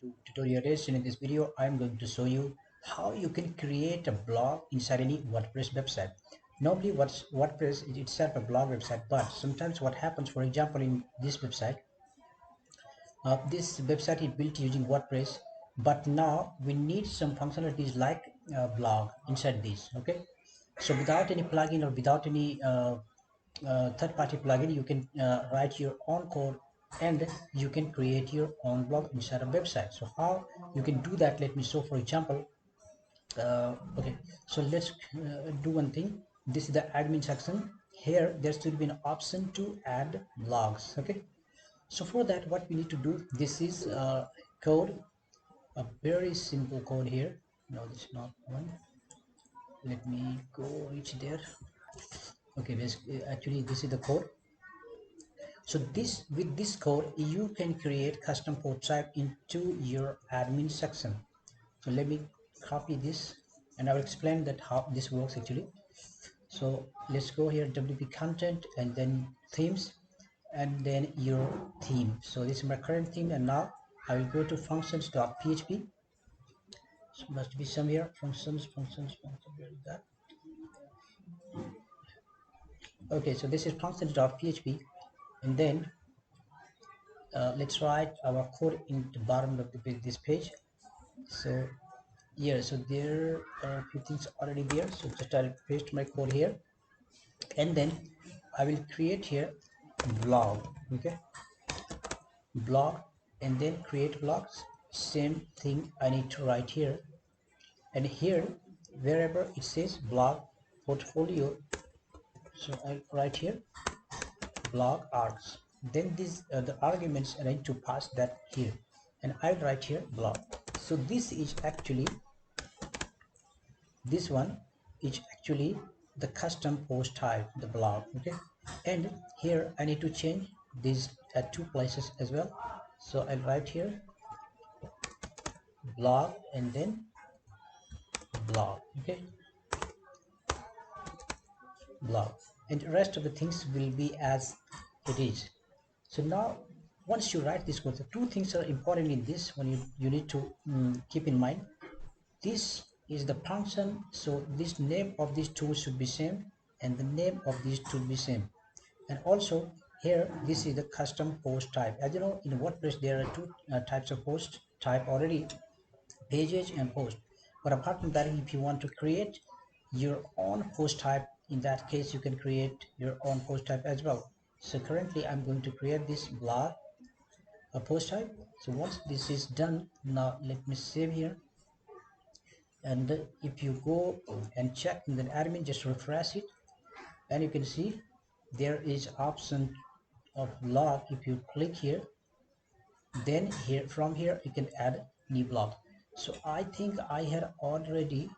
to tutorial is. In this video I'm going to show you how you can create a blog inside any WordPress website. Normally WordPress is itself a blog website, but sometimes what happens, for example, in this website is built using WordPress, but now we need some functionalities like blog inside this. Okay, so without any plugin or without any third-party plugin, you can write your own code and you can create your own blog inside a website. So how you can do that, let me show. For example, okay, so let's do one thing. This is the admin section. Here there should be an option to add blogs. Okay, so for that what we need to do, this is code, a very simple code here. No, this is not one. Let me go reach there. Okay, actually this is the code. So with this code you can create custom post type into your admin section. So let me copy this and I will explain that how this works actually. So let's go here, WP content, and then themes, and then your theme. So this is my current theme, and now I will go to functions.php. So must be somewhere, functions, where is that? Okay, so this is functions.php, and then let's write our code in the bottom of this page. So here, so there are a few things already there, so just I'll paste my code here, and then I will create here blog. Okay, blog, and then create blogs. Same thing I need to write here, and here wherever it says blog portfolio, so I'll write here blog args. Then these the arguments I need to pass that here, and I'll write here blog. So this is actually, this one is actually the custom post type, the blog. Okay, and here I need to change these at two places as well. So I'll write here blog and then blog. Okay, blog, and the rest of the things will be as it is. So now once you write this code, the two things are important in this one, you need to keep in mind. This is the function, so this name of these two should be same and the name of these should be same. And also here this is the custom post type. As you know, in WordPress there are two types of post type already, pages and post. But apart from that, if you want to create your own post type, in that case you can create your own post type as well. So currently I'm going to create this blog a post type. So once this is done, now let me save here, and if you go and check in the admin, just refresh it, and you can see there is option of blog. If you click here, then here, from here you can add new blog. So I think I had already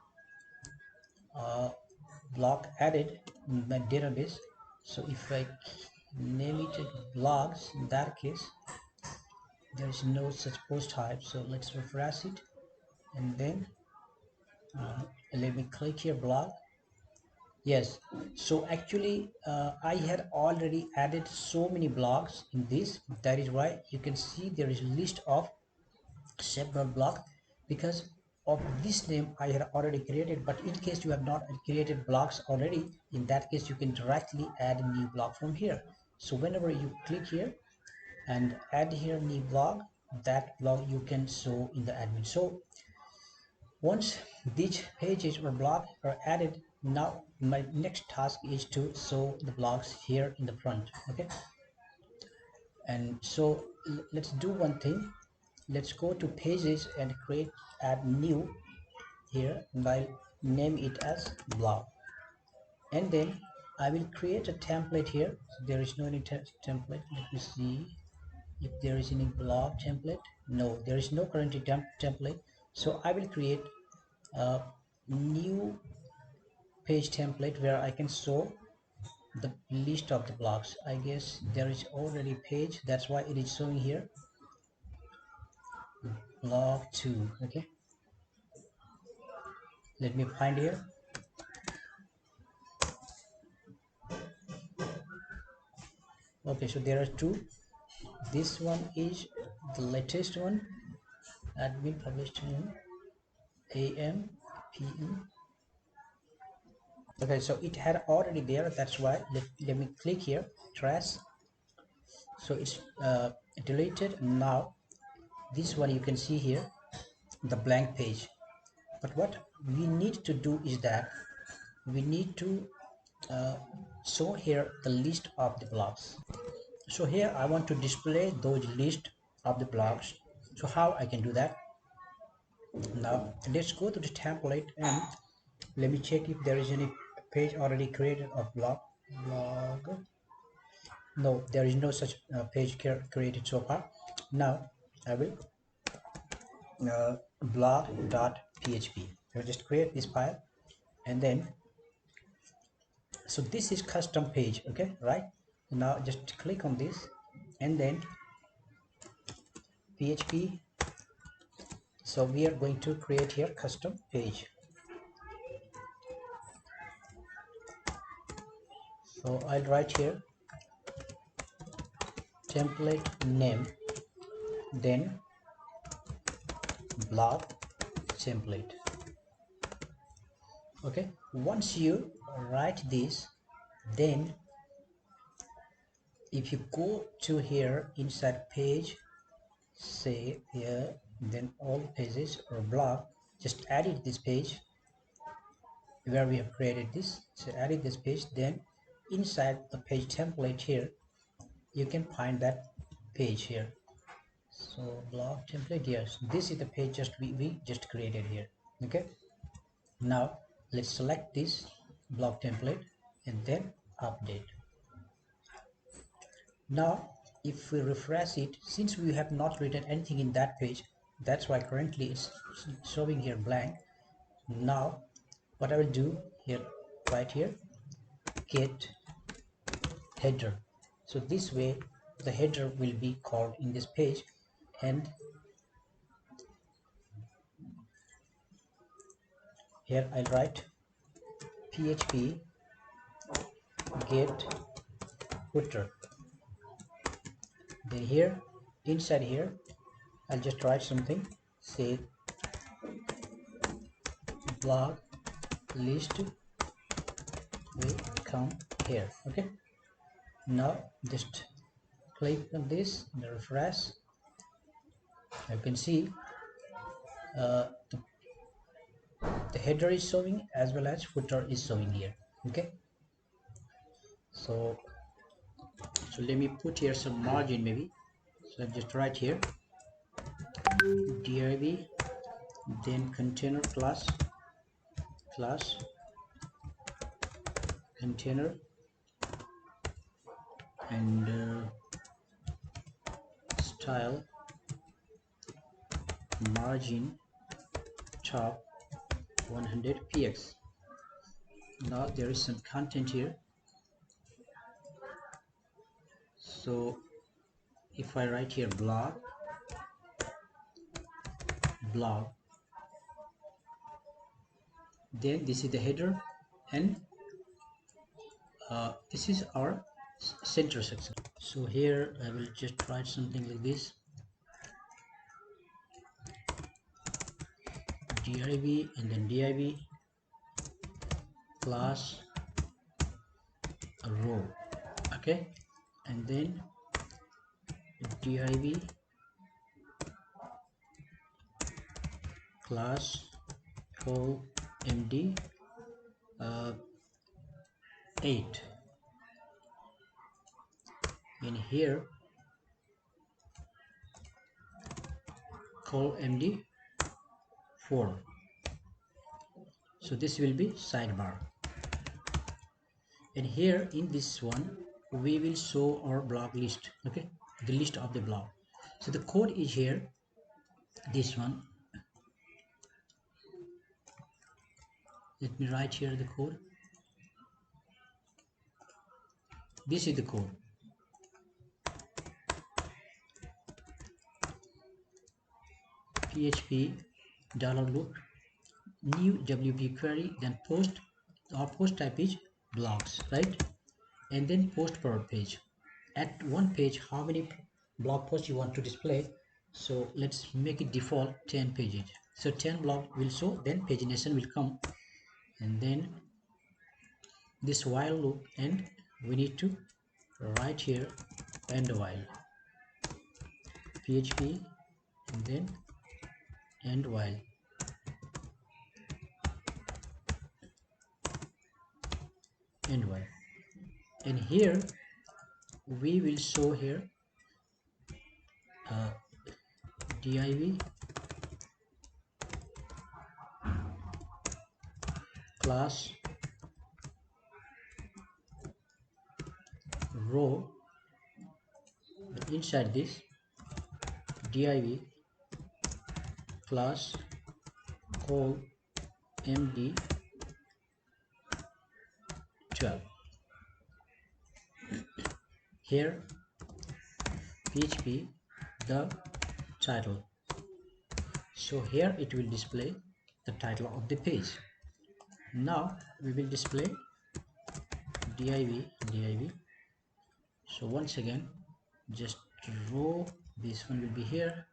blog added in my database. So if I name it blogs, in that case there is no such post type. So let's refresh it, and then let me click here blog. Yes, so actually I had already added so many blogs in this. That is why you can see there is a list of several blogs, because of this name I had already created. But in case you have not created blogs already, in that case you can directly add a new blog from here. So whenever you click here and add here new blog, that blog you can show in the admin. So once these pages or blogs are added, now my next task is to show the blogs here in the front. Okay, and so let's do one thing. Let's go to pages and create, add new here, and I'll name it as blog, and then I will create a template here. So there is no any template. Let me see if there is any blog template. No, there is no currently template. So I will create a new page template where I can show the list of the blogs. I guess there is already page, that's why it is showing here blog 2. Okay, let me find here. Okay, so there are two. This one is the latest one, admin published in AM, PM. Okay, so it had already there, that's why let me click here, trash. So it's deleted. Now this one you can see here, the blank page. But what we need to do is that we need to show here the list of the blocks. So here I want to display those list of the blocks. So how I can do that? Now let's go to the template and let me check if there is any page already created of blog. No, there is no such page created so far. Now I will blog.php. I will just create this file, and then so this is custom page. Okay, right? Now just click on this and then PHP. So we are going to create here custom page. So I'll write here template name, then blog template. Okay, once you write this, then if you go to here inside page, say here, then all pages or blog, just edit this page where we have created this. So edit this page, then inside the page template here you can find that page here. So blog template, yes, this is the page just we just created here. Okay, now let's select this blog template and then update. Now if we refresh it, since we have not written anything in that page, that's why currently it's showing here blank. Now what I will do here, right here, get header. So this way the header will be called in this page, and here I'll write PHP get footer. Then here inside here I'll just write something, say blog list will come here. Okay, now just click on this and refresh. You can see uh, the header is showing as well as footer is showing here. Okay, so let me put here some margin maybe. So I'll just write here div, then container class container, and style margin top 100 px. Now there is some content here. So if I write here blog, then this is the header, and this is our center section. So here I will just write something like this, div and then div class row. Okay, and then div class call md 8, and here call md 4. So this will be sidebar, and here in this one we will show our blog list. Okay, the list of the blog. So the code is here, this one. Let me write here the code. This is the code. PHP $look new WP query, then post. Our post type is blogs, right? And then post per page. At one page, how many blog posts you want to display? So let's make it default 10 pages. So 10 blog will show, then pagination will come, and then this while loop, and we need to write here end while php, and then end while, end while, and here we will show here div class row, inside this div class call md12, here php the title. So here it will display the title of the page. Now we will display div. So once again, just row, this one will be here,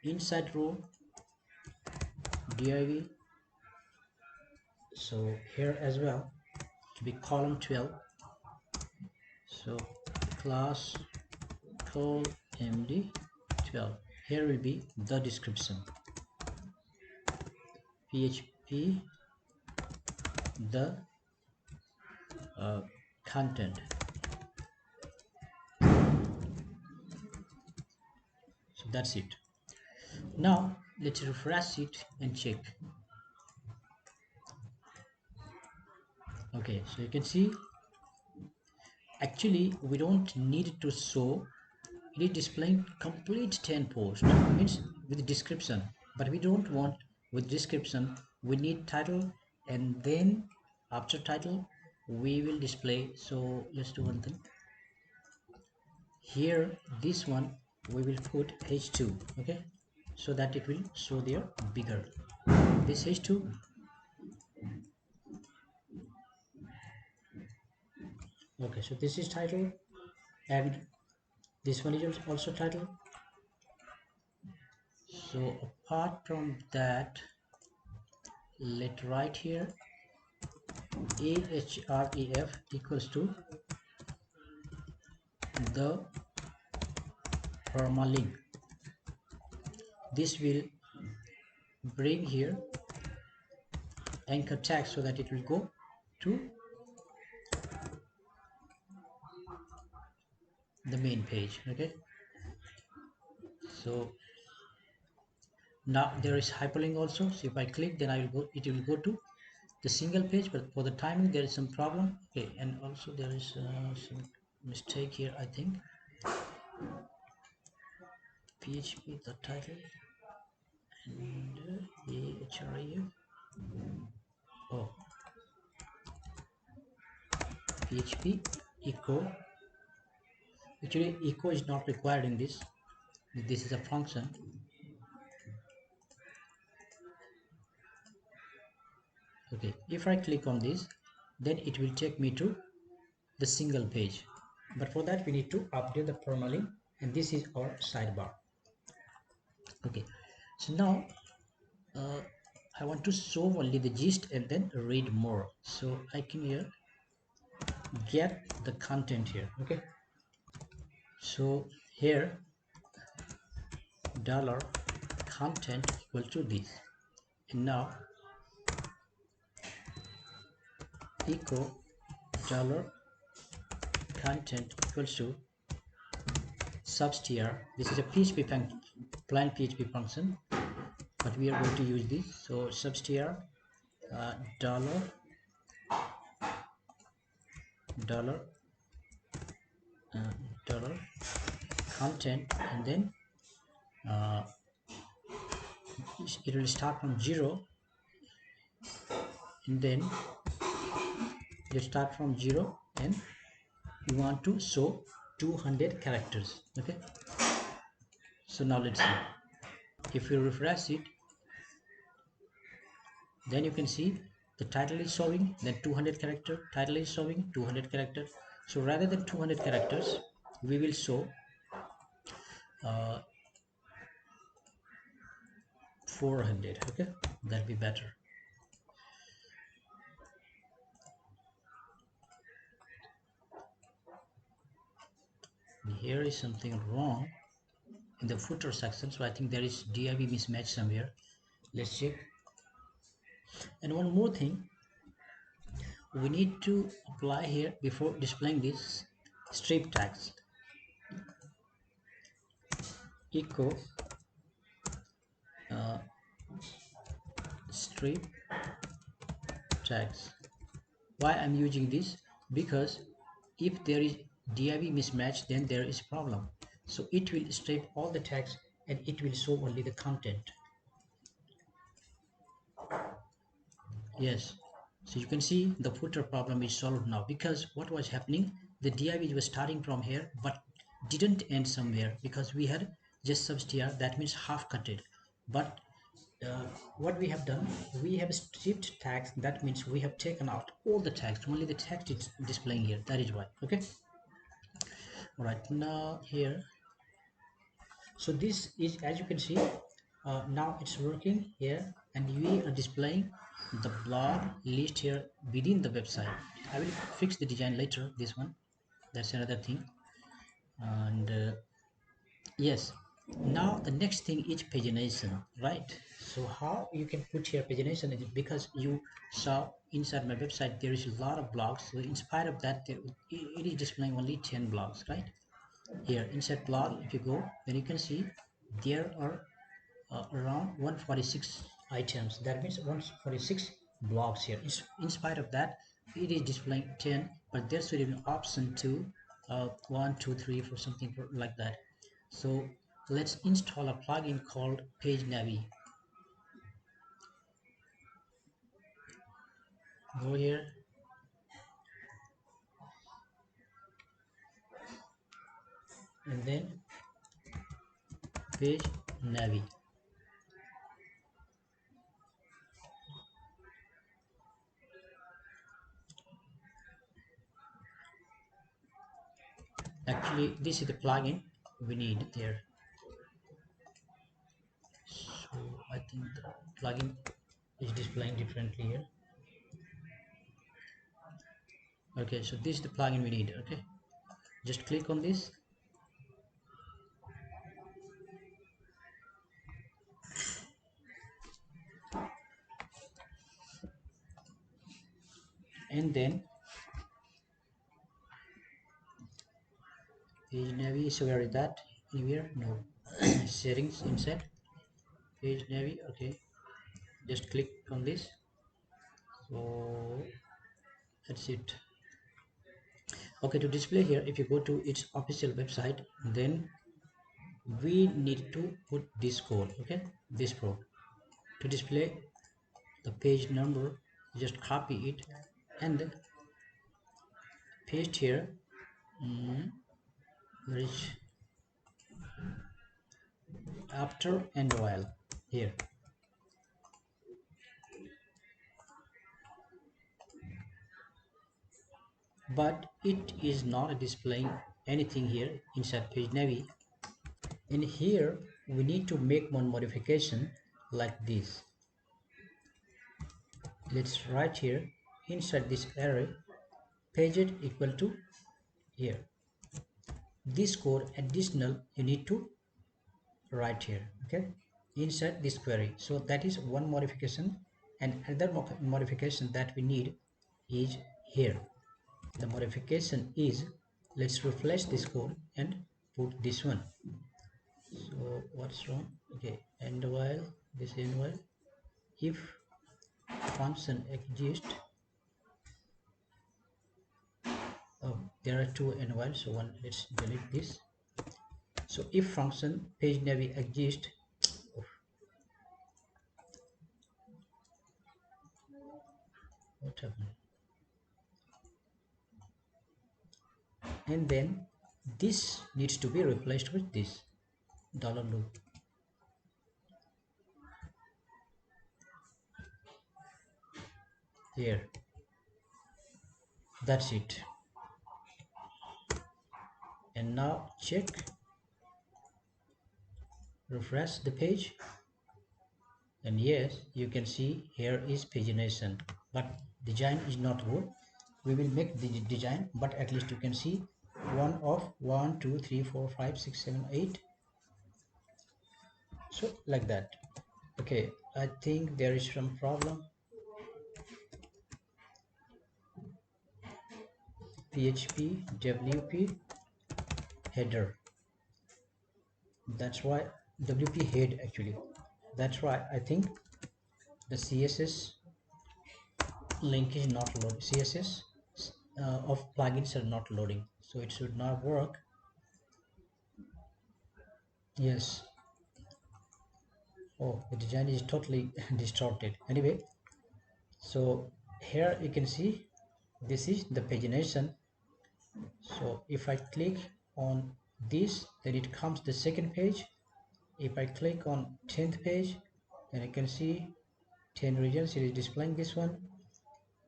inside row div, so here as well to be column 12, so class call md12, here will be the description php the content. So that's it. Now let's refresh it and check. Okay, so you can see actually we don't need to show it is displaying complete 10 posts, means with description, but we don't want with description, we need title, and then after title we will display. So let's do one thing here, this one we will put h2, okay, so that it will show there bigger, this h2. Okay, so this is title, and this one is also title. So apart from that, let's write here ahref equals to the permalink. This will bring here anchor tag so that it will go to the main page. Okay, so now there is hyperlink also, so if I click, then I will go, it will go to the single page, but for the timing there is some problem. Okay, and also there is some mistake here, I think php the title and ahref, oh, php echo, actually echo is not required in this, this is a function. Okay, if I click on this, then it will take me to the single page, but for that we need to update the permalink, and this is our sidebar. Okay, so now I want to show only the gist and then read more, so I can here get the content here. Okay, so here dollar content equal to this, and now echo dollar content equals to substr. This is a php plain php function, but we are going to use this. So substr dollar dollar dollar content, and then it will start from 0, and then you start from 0, and you want to show 200 characters. Okay, so now let's see. If you refresh it, then you can see the title is showing, then 200 character, title is showing 200 characters. So rather than 200 characters, we will show uh, 400. Okay, that'll be better. Here is something wrong in the footer section, so I think there is div mismatch somewhere. Let's check. And one more thing, we need to apply here before displaying this strip tags. Echo uh, strip tags. Why I'm using this? Because if there is div mismatch, then there is problem. So it will strip all the tags and it will show only the content. Yes, so you can see the footer problem is solved now, because what was happening, the div was starting from here but didn't end somewhere because we had just substr, that means half cutted. But uh, what we have done, we have stripped tags, that means we have taken out all the tags, only the text is displaying here, that is why. Okay, right now here, so this is, as you can see, now it's working here and we are displaying the blog list here within the website. I will fix the design later, this one, that's another thing. And yes, now the next thing is pagination, right? So how you can put here pagination is because you saw inside my website there is a lot of blogs, so in spite of that it is displaying only 10 blogs, right? Here inside blog, if you go, then you can see there are around 146 items, that means 146 blogs here. In spite of that, it is displaying 10, but there should be an option to 1 2 3 for something like that. So let's install a plugin called page navi. Go here and then page navi. Actually this is the plugin we need there. So I think the plugin is displaying differently here. Okay, so this is the plugin we need. Okay, just click on this and then page navi. So where is that? Anywhere? No. Settings inside page navi. Okay, just click on this. So that's it. Okay, to display here, if you go to its official website, then we need to put this code. Okay, this code to display the page number. Just copy it and paste here. Where is after and while here. But it is not displaying anything here inside page navi. In here we need to make one modification like this. Let's write here inside this array paged equal to here. This code additional you need to write here, okay, inside this query. So that is one modification, and another modification that we need is here. The modification is, let's refresh this code and put this one. So what's wrong? Okay, and while this and while if function exists, oh there are two and while, so one, let's delete this. So if function page navi exists, oh, what happened? And then this needs to be replaced with this dollar loop here. That's it. And now check refresh the page, and yes, you can see here is pagination, but design is not good. We will make the design, but at least you can see one of 1 2 3 4 5 6 7 8, so like that. Okay, I think there is some problem. PHP WP header, that's why WP head actually, that's why I think the CSS link is not loading. CSS of plugins are not loading, so it should not work. Yes. Oh, the design is totally distorted. Anyway, so here you can see this is the pagination. So if I click on this, then it comes the second page. If I click on 10th page, then you can see 10 regions. It is displaying this one.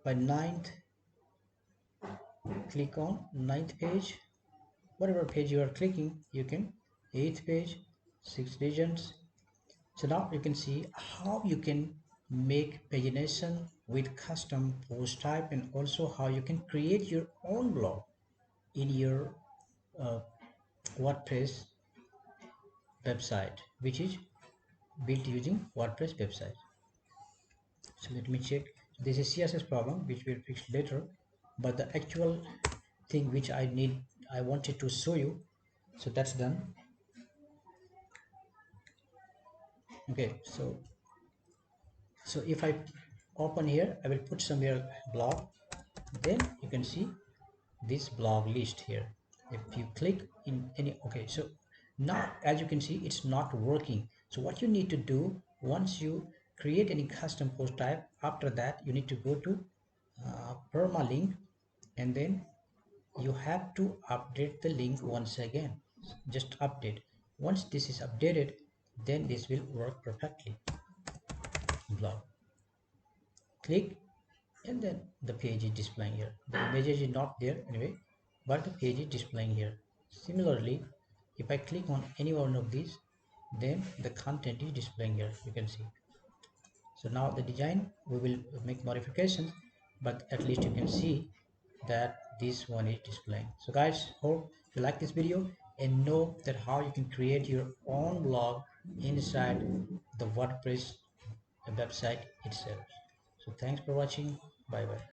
By ninth, click on ninth page. Whatever page you are clicking, you can 8th page, 6 regions. So now you can see how you can make pagination with custom post type, and also how you can create your own blog in your uh, WordPress website, which is built using WordPress website. So let me check. This is CSS problem which we'll fix later, but the actual thing which I wanted to show you, so that's done. Okay, so if I open here, I will put somewhere blog, then you can see this blog list here. If you click in any, okay, so now as you can see it's not working. So what you need to do, once you create any custom post type, after that you need to go to permalink, and then you have to update the link once again. Just update. Once this is updated, then this will work perfectly. Blog, click, and then the page is displaying here. The images is not there anyway, but the page is displaying here. Similarly, if I click on any one of these, then the content is displaying here, you can see. So now the design, we will make modifications, but at least you can see that this one is displaying. So guys, hope you like this video and know that how you can create your own blog inside the WordPress website itself. So thanks for watching. Bye bye.